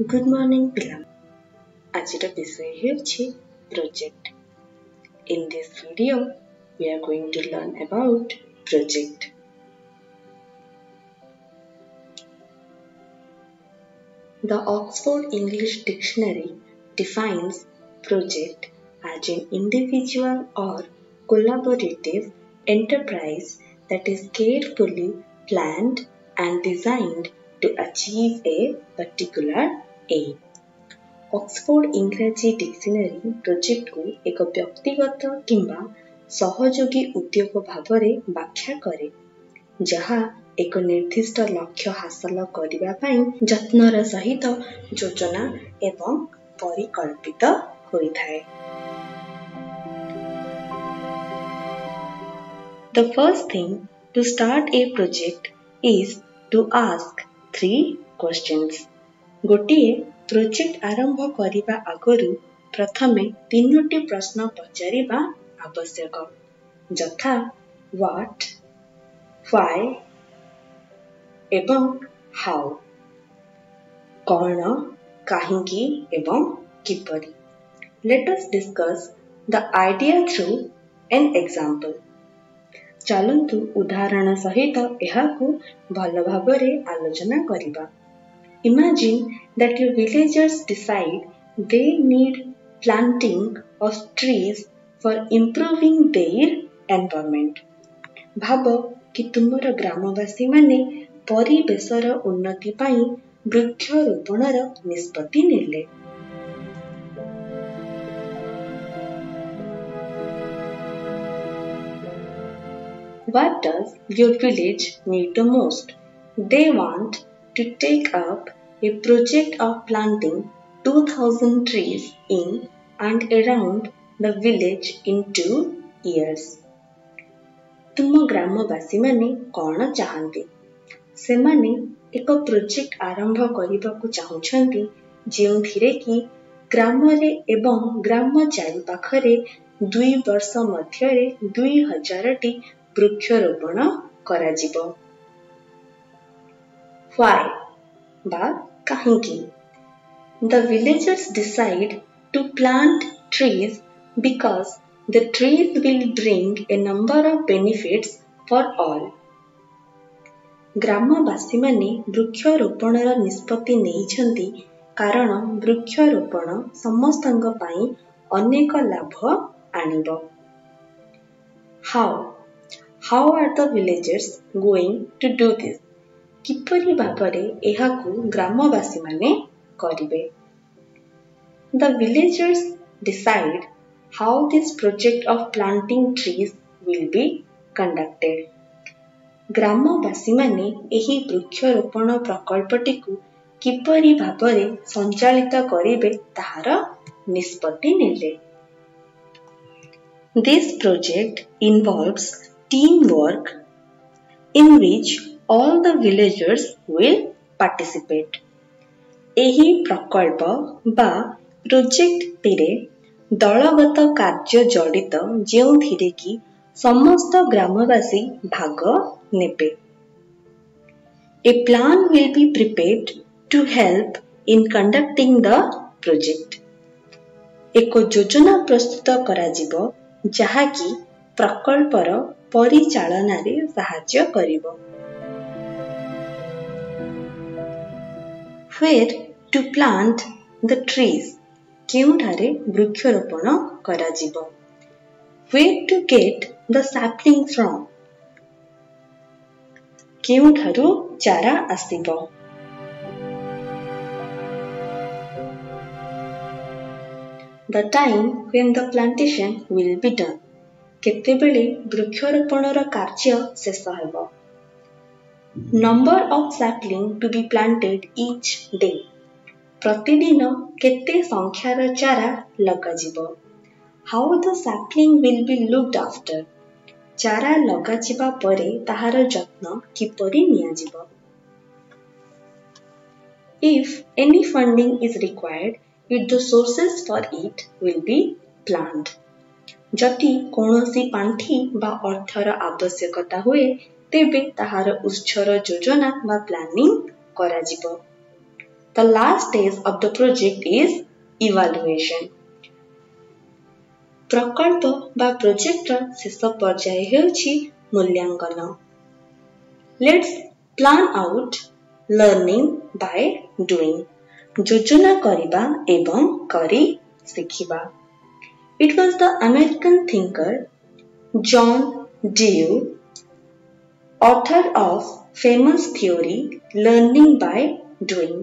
Good morning, Pila. Ajira विषय हेउछि project. In this video, we are going to learn about project. The Oxford English Dictionary defines project as an individual or collaborative enterprise that is carefully planned and designed to achieve a particular aim. Oxford इंग्राजी dictionary project को एक व्यक्तिगत किंबा सहयोगी उद्योग भावरे व्याख्या करे जहा एक निर्दिष्ट लक्ष्य हासिल करिबा पई जत्नर सहित योजना एवं परिकल्पित होइथाय। The first thing to start a project is to ask 3 questions. गोटिए project आरंभ करिबा आगरु प्रथमे 3टी प्रश्न पचारिबा आवश्यक जथा व्हाट, व्हाई एवं हाउ, कौन, काहिंकी एवं किपरि। Let us discuss the idea through an example. चलंतु उदाहरण सहित एहाकु भल भाबरे आलोचना करिबा। Imagine that your villagers decide they need planting of trees for improving their environment. भाबो कि तुमर ग्रामवासी माने परिवेशर उन्नति पाई वृक्षरोपणर निष्पत्ति नेले। What does your village need the most? They want to take up a project of planting 2000 trees in and around the village in 2 years. तुम ग्रामवासी माने कौन चाहंती? से माने एक प्रोजेक्ट आरंभ करिबाकु चाहुछंती जेउथिरे कि ग्रामरे एवं ग्राम चारि पाखरे 2 वर्ष मध्यरे 2000टी वृक्षरोपण कराजिबो। Why? Ba kahinki? The villagers decide to plant trees because the trees will bring a number of benefits for all. ग्रामवासी माने वृक्षरोपणर निष्पत्ति नेइछंती कारण वृक्षरोपण समस्तंक पाई अनेक लाभ आनिबो। How are the villagers going to do this? किपरि भाबरे एहाकु ग्रामवासी माने करिवे। The villagers decide how this project of planting trees will be conducted. ग्रामवासी माने एही वृक्षरोपण प्रकल्पटिकु किपरि भाबरे संचालित करिवे ताहार निष्पत्ति नेले। This project involves teamwork in which all the villagers will participate. एही प्रकल्प बा प्रोजेक्ट तिरे दलगत कार्य जड़ित जेउथिरे कि समस्त ग्रामवासी भाग नेबे। A plan will be prepared to help in conducting the project. एक योजना प्रस्तुत कराजिबो जहाकी प्रकल्पर परिचालनारे सहाय्य करिबो। Where to plant the trees? केउठारे वृक्षरोपण कराजिबो। Where to get the sapling from? केउठारु चारा आसिबो। The time when the plantation will be done. केतेबेले वृक्षरोपणर कार्य शेष हेबो। Number of sapling to be planted each day. प्रतिदिन केते संख्यार चारा लगाजिबो। How the sapling will be looked after. चारा लगाजिबा परे ताहार जत्न किपरि नियाजिबो। If any funding is required, the sources for it will be planned. जति कोनोसी पांठी बा अर्थर आवश्यकता हुए तेबे ताहार उत्सर योजना बा planning कराजिबो। The last stage of the project is evaluation. प्रकल्प बा प्रोजेक्ट शेष पर्याय हेउछि मूल्यांकन. Let's plan out learning by doing. योजना करिबा एवं करी सिखिबा. It was the American thinker John Dewey, author of famous theory learning by doing.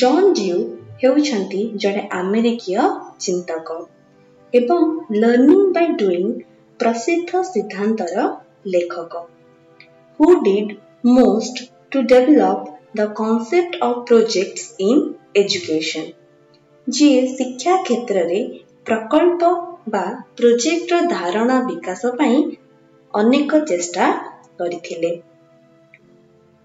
John Dewey हेउछंती जड़े अमेरिकीय चिंतक एवं लर्निंग बाय डूइंग प्रसिद्ध सिद्धांतर लेखक. Who did most to develop the concept of projects in education. जी शिक्षा क्षेत्र रे प्रकल्प बा प्रोजेक्ट धारणा विकास पई अनेक चेष्टा करिथिले.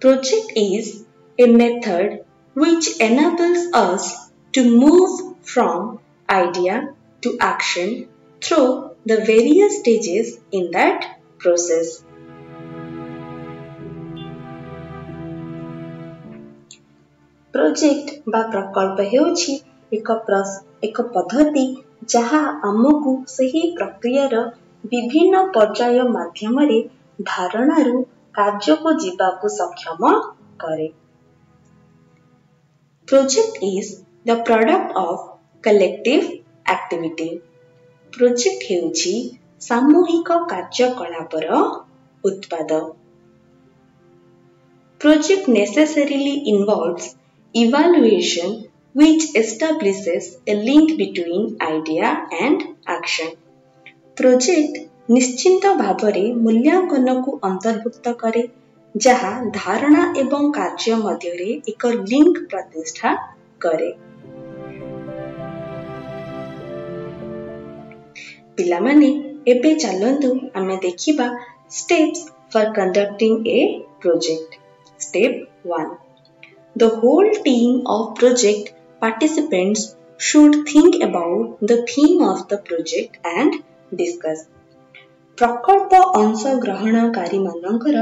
Project is a method which enables us to move from idea to action through the various stages in that process. Project बा प्रकल्प हेउछि एक पद्धति जहा हमकु सही प्रक्रियार विभिन्न पर्याय माध्यम रे धारणारु कार्य को जीवाकु सक्षम करे. Project is the product of collective activity. Project हेउछि सामूहिक कार्यकलापर उत्पाद. Project necessarily involves evaluation which establishes a link between idea and action. Project निश्चित भावरे मूल्यांकन को अंतर्भुक्त करे जहा धारणा एवं कार्य मध्यरे एक लिंक प्रतिष्ठा करे. पिलामाने एबे चलंतु आमे देखिबा steps for conducting a project. Step 1. The whole team of project participants should think about the theme of the project and discuss. प्रकल्प अंश ग्रहणकारी मानकर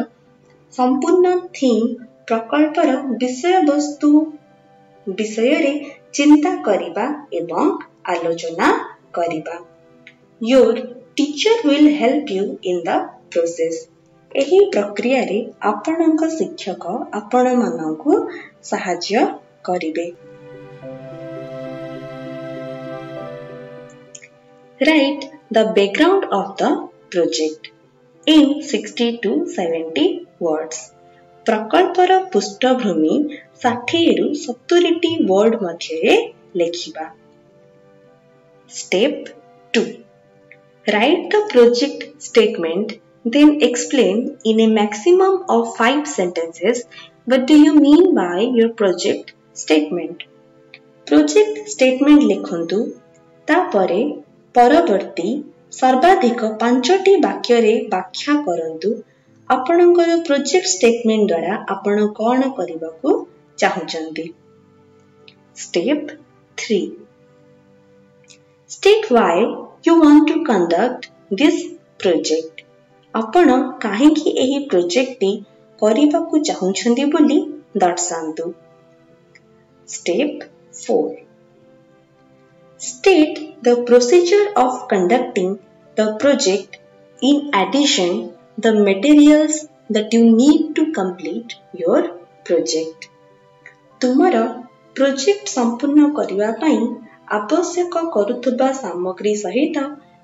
संपूर्ण थीम प्रकल्पर विषय वस्तु विषय रे चिंता करिबा एवं आलोचना करिबा. Your teacher will help you in the process. एही प्रक्रिया रे आपणक शिक्षक आपण मानकु सहाय्य करिवे. Write the background of the project in 60 to 70 words. प्रकल्पर पृष्ठभूमि 60 रु 70 word मध्यरे लेखिबा. Step 2. Write the project statement, then explain in a maximum of 5 sentences what do you mean by your project statement. Project statement लिखंतु तापरे परवर्ती सर्वाधिक 5टी वाक्य रे व्याख्या करंतु आपणकर प्रोजेक्ट स्टेटमेंट द्वारा आपण कोन करिबाकू चाहुचंती. Step 3. State why you want to conduct this project. आपण काहेकि एही प्रोजेक्ट टी करिबाकू चाहुछंती बोली दर्शांतु. Step 4. State the procedure of conducting the project. In addition, the materials that you need to complete your project. तुमर project संपूर्ण करिवा पई आवश्यक करुथबा सामग्री सहित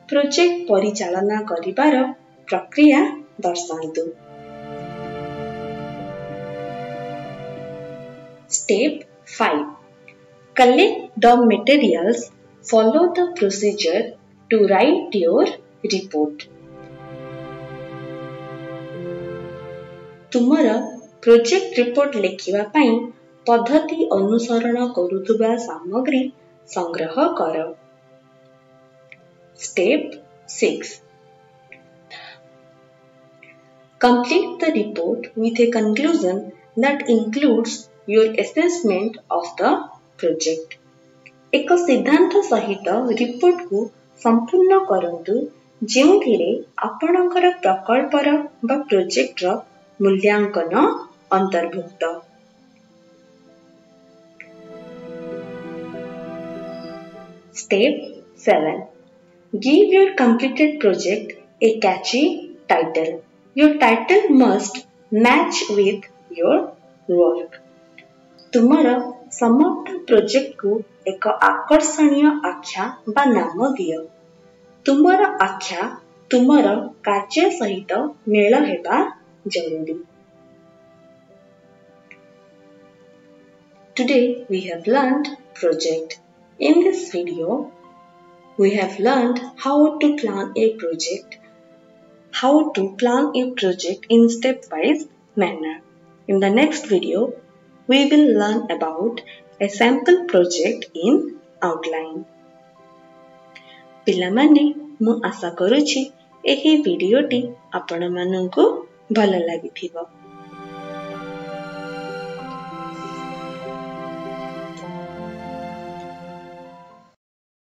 प्रोजेक्ट परिचालना करिवार प्रक्रिया दर्शांतु. Step 5. Collect the materials. Follow the procedure to write your report. तुमर project report लेखिवा पई पद्धति अनुसरण करुथबा सामग्री संग्रह कर. Step 6. Complete the report with a conclusion that includes your assessment of the project. एक सिद्धांत सहित रिपोर्ट को संपूर्ण करंतु जेउथिरे आपणकर प्रकल्पर बा प्रोजेक्ट रो मूल्यांकन अंतर्भुक्त. Step 7. Give your completed project a catchy title. Your title must match with your work. तुमर समाप्त प्रोजेक्ट को एक आकर्षणीय आख्या बा नाम दियो. तुमर आख्या तुमर कार्य सहित मेल हेबा जरूरी. Today we have learned project. In this video, we have learned how to plan a project in step-wise manner. In the next video, we will learn about a sample project in outline. पिलामाने मु आशा करूछि एही वीडियोटी आपण माननकु भल लागिथिबो.